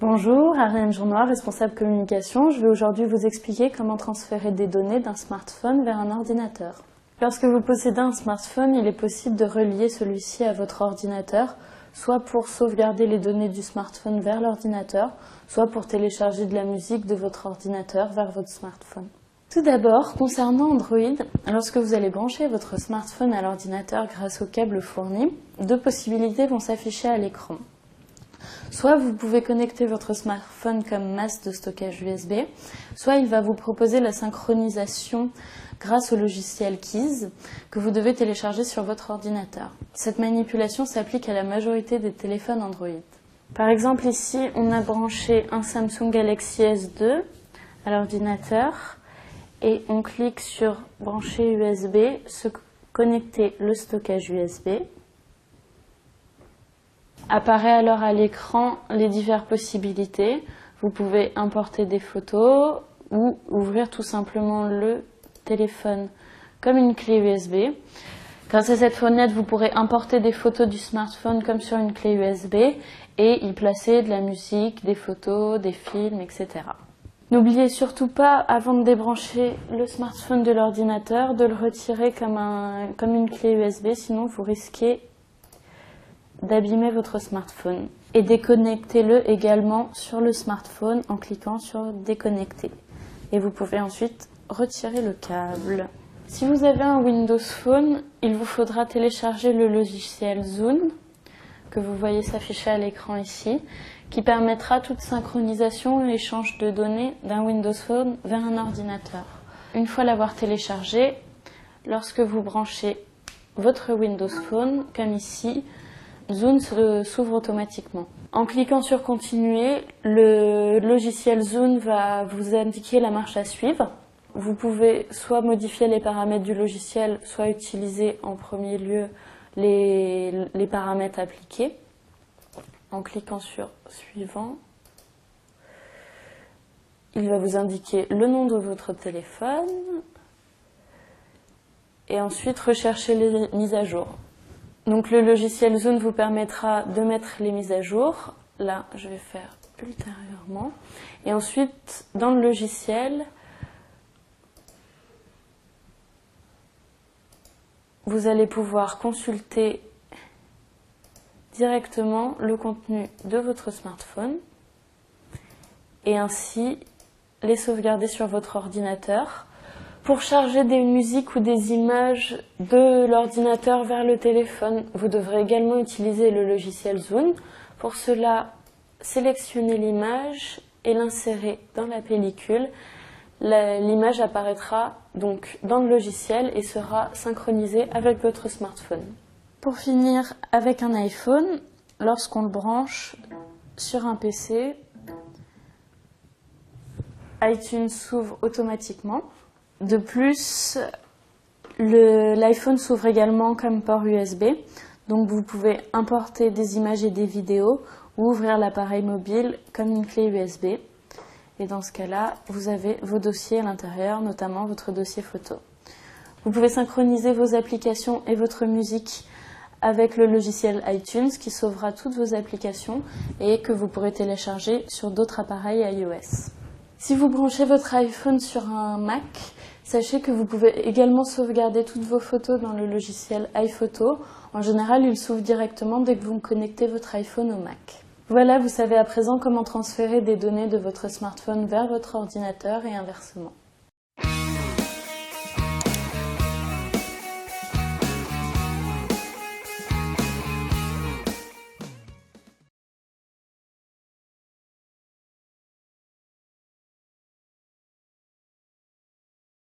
Bonjour, Ariane Journois, responsable communication. Je vais aujourd'hui vous expliquer comment transférer des données d'un smartphone vers un ordinateur. Lorsque vous possédez un smartphone, il est possible de relier celui-ci à votre ordinateur, soit pour sauvegarder les données du smartphone vers l'ordinateur, soit pour télécharger de la musique de votre ordinateur vers votre smartphone. Tout d'abord, concernant Android, lorsque vous allez brancher votre smartphone à l'ordinateur grâce au câble fourni, deux possibilités vont s'afficher à l'écran. Soit vous pouvez connecter votre smartphone comme masse de stockage USB, soit il va vous proposer la synchronisation grâce au logiciel Keys que vous devez télécharger sur votre ordinateur. Cette manipulation s'applique à la majorité des téléphones Android. Par exemple, ici, on a branché un Samsung Galaxy S2 à l'ordinateur et on clique sur brancher USB, se connecter le stockage USB. Apparaît alors à l'écran les diverses possibilités. Vous pouvez importer des photos ou ouvrir tout simplement le téléphone comme une clé USB. Grâce à cette fenêtre, vous pourrez importer des photos du smartphone comme sur une clé USB et y placer de la musique, des photos, des films, etc. N'oubliez surtout pas, avant de débrancher le smartphone de l'ordinateur, de le retirer comme une clé USB, sinon vous risquez d'abîmer votre smartphone. Et déconnectez-le également sur le smartphone en cliquant sur déconnecter. Et vous pouvez ensuite retirer le câble. Si vous avez un Windows Phone, il vous faudra télécharger le logiciel Zune, que vous voyez s'afficher à l'écran ici, qui permettra toute synchronisation et échange de données d'un Windows Phone vers un ordinateur. Une fois l'avoir téléchargé, lorsque vous branchez votre Windows Phone, comme ici, Zune s'ouvre automatiquement. En cliquant sur continuer, le logiciel Zune va vous indiquer la marche à suivre. Vous pouvez soit modifier les paramètres du logiciel, soit utiliser en premier lieu les paramètres appliqués. En cliquant sur suivant, il va vous indiquer le nom de votre téléphone et ensuite rechercher les mises à jour. Donc le logiciel Zune vous permettra de mettre les mises à jour. Là, je vais faire ultérieurement. Et ensuite, dans le logiciel, vous allez pouvoir consulter directement le contenu de votre smartphone et ainsi les sauvegarder sur votre ordinateur. Pour charger des musiques ou des images de l'ordinateur vers le téléphone, vous devrez également utiliser le logiciel Zune. Pour cela, sélectionnez l'image et l'insérer dans la pellicule. L'image apparaîtra donc dans le logiciel et sera synchronisée avec votre smartphone. Pour finir, avec un iPhone, lorsqu'on le branche sur un PC, iTunes s'ouvre automatiquement. De plus, l'iPhone s'ouvre également comme port USB, donc vous pouvez importer des images et des vidéos ou ouvrir l'appareil mobile comme une clé USB. Et dans ce cas-là, vous avez vos dossiers à l'intérieur, notamment votre dossier photo. Vous pouvez synchroniser vos applications et votre musique avec le logiciel iTunes qui sauvera toutes vos applications et que vous pourrez télécharger sur d'autres appareils iOS. Si vous branchez votre iPhone sur un Mac, sachez que vous pouvez également sauvegarder toutes vos photos dans le logiciel iPhoto. En général, il s'ouvre directement dès que vous connectez votre iPhone au Mac. Voilà, vous savez à présent comment transférer des données de votre smartphone vers votre ordinateur et inversement.